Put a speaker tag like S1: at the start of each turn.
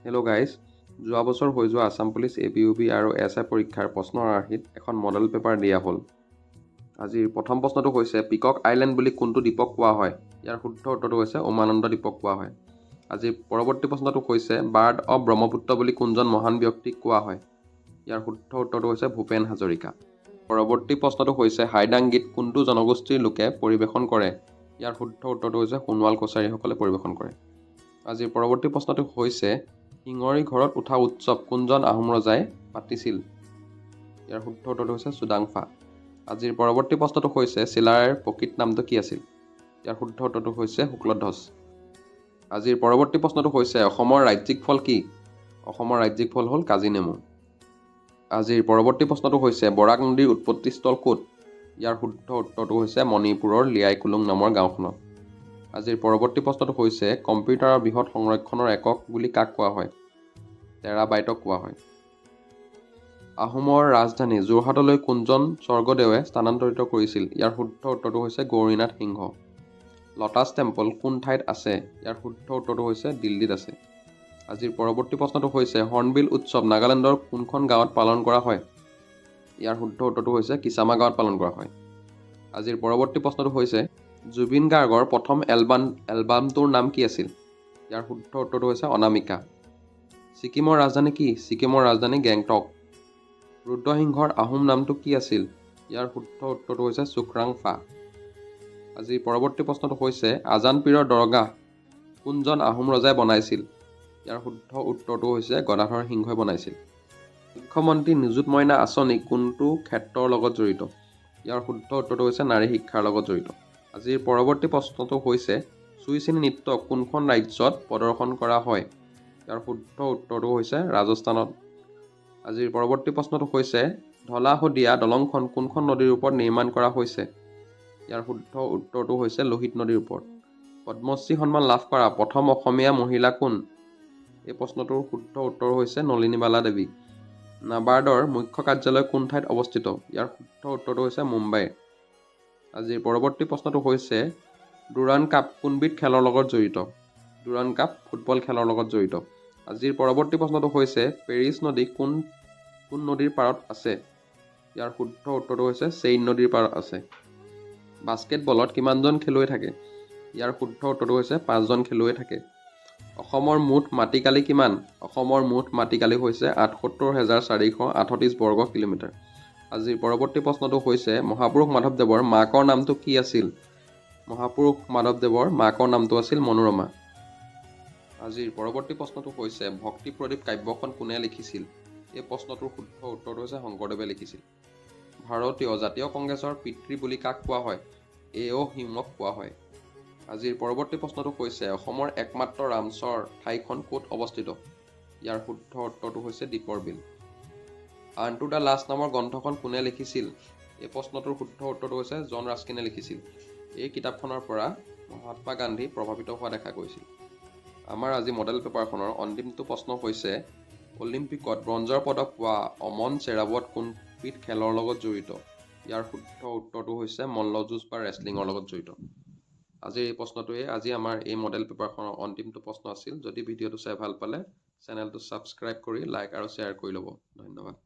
S1: Hello' guys, যোৱা বছৰ হৈ যোৱা আছাম পুলিচ APUB আৰু SI পৰীক্ষাৰ প্ৰশ্নৰ আৰ্হিত এখন মডেল পেপাৰ দিয়া হ'ল। আজিৰ প্ৰথম প্ৰশ্নটো হৈছে পিকক আইলেণ্ড বুলি কোনটো দ্বীপক কোৱা হয়? ইয়াৰ শুদ্ধ উত্তৰটো হৈছে উমানন্দ দ্বীপক কোৱা হয়। আজিৰ পৰৱৰ্তী প্ৰশ্নটো হৈছে বাৰ্ড অৱ ব্ৰহ্মপুত্ৰ বুলি কোনজন মহান ব্যক্তিক কোৱা হয়? ইয়াৰ শুদ্ধ উত্তৰটো হৈছে ভূপেন হাজৰিকা। পৰৱৰ্তী প্ৰশ্নটো হৈছে হাইদাং গীত কোনটো জনগোষ্ঠীৰ লোকে পৰিৱেশন কৰে? ইয়াৰ শুদ্ধ উত্তৰটো হৈছে সোণোৱাল কছাৰীসকলে পৰিৱেশন কৰে। আজিৰ পৰৱৰ্তী প্ৰশ্নটো হৈছে শিঙৰি ঘৰত উঠা উৎসৱ কোনজন আহোম ৰজাই পাতিছিল? ইয়াৰ শুদ্ধ উত্তৰটো হৈছে চুডাংফা। আজিৰ পৰৱৰ্তী প্ৰশ্নটো হৈছে চিলাৰায়ৰ প্ৰকৃত নামটো কি আছিল? ইয়াৰ শুদ্ধ উত্তৰটো হৈছে শুক্লধ্বজ। আজিৰ পৰৱৰ্তী প্ৰশ্নটো হৈছে অসমৰ ৰাজ্যিক ফল কি? অসমৰ ৰাজ্যিক ফল হ'ল কাজিনেমু। আজিৰ পৰৱৰ্তী প্ৰশ্নটো হৈছে বৰাক নদীৰ উৎপত্তিস্থল ক'ত? ইয়াৰ শুদ্ধ উত্তৰটো হৈছে মণিপুৰৰ লিয়াইকুলুং নামৰ গাঁওখনত। আজিৰ পৰৱৰ্তী প্ৰশ্নটো হৈছে কম্পিউটাৰৰ বৃহৎ সংৰক্ষণৰ একক বুলি কাক কোৱা হয়? টেৰাবাইটক কোৱা হয়। আহোমৰ ৰাজধানী যোৰহাটলৈ কোনজন স্বৰ্গদেৱে স্থানান্তৰিত কৰিছিল? ইয়াৰ শুদ্ধ উত্তৰটো হৈছে গৌৰীনাথ সিংহ। লটাছ টেম্পল কোন ঠাইত আছে? ইয়াৰ শুদ্ধ উত্তৰটো হৈছে দিল্লীত আছে। আজিৰ পৰৱৰ্তী প্ৰশ্নটো হৈছে হৰ্ণবিল উৎসৱ নাগালেণ্ডৰ কোনখন গাঁৱত পালন কৰা হয়? ইয়াৰ শুদ্ধ উত্তৰটো হৈছে কিচামা গাঁৱত পালন কৰা হয়। আজিৰ পৰৱৰ্তী প্ৰশ্নটো হৈছে জুবিন গাৰ্গৰ প্ৰথম এলবামটোৰ নাম কি আছিল? ইয়াৰ শুদ্ধ উত্তৰটো হৈছে অনামিকা। ছিকিমৰ ৰাজধানী কি? ছিকিমৰ ৰাজধানী গেংটক। ৰুদ্ৰসিংহৰ আহোম নামটো কি আছিল? ইয়াৰ শুদ্ধ উত্তৰটো হৈছে চুখ্ৰাংফা। আজিৰ পৰৱৰ্তী প্ৰশ্নটো হৈছে আজান পীৰৰ দৰগাহ কোনজন আহোম ৰজাই বনাইছিল? ইয়াৰ শুদ্ধ উত্তৰটো হৈছে গদাধৰ সিংহই বনাইছিল। মুখ্যমন্ত্ৰী নিযুত মইনা আঁচনি কোনটো ক্ষেত্ৰৰ লগত জড়িত? ইয়াৰ শুদ্ধ উত্তৰটো হৈছে নাৰী শিক্ষাৰ লগত জড়িত। আজিৰ পৰৱৰ্তী প্ৰশ্নটো হৈছে চুইচিনি নৃত্য কোনখন ৰাজ্যত প্ৰদৰ্শন কৰা হয়? ইয়াৰ শুদ্ধ উত্তৰটো হৈছে ৰাজস্থানত। আজিৰ পৰৱৰ্তী প্ৰশ্নটো হৈছে ধলা শদিয়া দলংখন কোনখন নদীৰ ওপৰত নিৰ্মাণ কৰা হৈছে? ইয়াৰ শুদ্ধ উত্তৰটো হৈছে লোহিত নদীৰ ওপৰত। পদ্মশ্ৰী সন্মান লাভ কৰা প্ৰথম অসমীয়া মহিলা কোন? এই প্ৰশ্নটোৰ শুদ্ধ উত্তৰ হৈছে নলিনীবালা দেৱী। নাবাৰ্ডৰ মুখ্য কাৰ্যালয় কোন ঠাইত অৱস্থিত? ইয়াৰ শুদ্ধ উত্তৰটো হৈছে মুম্বাই। আজিৰ পৰৱৰ্তী প্ৰশ্নটো হৈছে ডুৰাণ্ড কাপ কোনবিধ খেলৰ লগত জড়িত? ডুৰাণ্ড কাপ ফুটবল খেলৰ লগত জড়িত। আজিৰ পৰৱৰ্তী প্ৰশ্নটো হৈছে পেৰিছ নদী কোন নদীৰ পাৰত আছে? ইয়াৰ শুদ্ধ উত্তৰটো হৈছে চেইন নদীৰ পাৰত আছে। বাস্কেটবলত কিমানজন খেলুৱৈ থাকে? ইয়াৰ শুদ্ধ উত্তৰটো হৈছে 5জন খেলুৱৈ থাকে। অসমৰ মুঠ মাটিকালি কিমান? অসমৰ মুঠ মাটিকালি হৈছে ৭৮,৪38 বৰ্গ কিলোমিটাৰ। আজিৰ পৰৱৰ্তী প্ৰশ্নটো হৈছে মহাপুৰুষ মাধৱদেৱৰ মাকৰ নামটো কি আছিল? মহাপুৰুষ মাধৱদেৱৰ মাকৰ নামটো আছিল মনোৰমা। আজিৰ পৰৱৰ্তী প্ৰশ্নটো হৈছে ভক্তি প্ৰদীপ কাব্যখন কোনে লিখিছিল? এই প্ৰশ্নটোৰ শুদ্ধ উত্তৰটো হৈছে শংকৰদেৱে লিখিছিল। ভাৰতীয় জাতীয় কংগ্ৰেছৰ পিতৃ বুলি কাক কোৱা হয়? A.O. হিউমক কোৱা হয়। আজিৰ পৰৱৰ্তী প্ৰশ্নটো হৈছে অসমৰ একমাত্ৰ ৰামচৰ ঠাইখন ক'ত অৱস্থিত? ইয়াৰ শুদ্ধ উত্তৰটো হৈছে দীপৰ বিল। আনটু দ্য লাষ্ট নামৰ গ্ৰন্থখন কোনে লিখিছিল? এই প্ৰশ্নটোৰ শুদ্ধ উত্তৰটো হৈছে জন ৰাস্কিনে লিখিছিল। এই কিতাপখনৰ পৰা মহাত্মা গান্ধী প্ৰভাৱিত হোৱা দেখা গৈছিল। আমাৰ আজি মডেল পেপাৰখনৰ অন্তিমটো প্ৰশ্ন হৈছে অলিম্পিকত ব্ৰঞ্জৰ পদক পোৱা অমন চেৰাৱত কোনবিধ খেলৰ লগত জড়িত? ইয়াৰ শুদ্ধ উত্তৰটো হৈছে মল্লযুঁজ বা ৰেচলিঙৰ লগত জড়িত। আজিৰ এই প্ৰশ্নটোৱে আজি আমাৰ এই মডেল পেপাৰখনৰ অন্তিমটো প্ৰশ্ন আছিল। যদি ভিডিঅ'টো চাই ভাল পালে চেনেলটো ছাবস্ক্ৰাইব কৰি লাইক আৰু শ্বেয়াৰ কৰি ল'ব। ধন্যবাদ।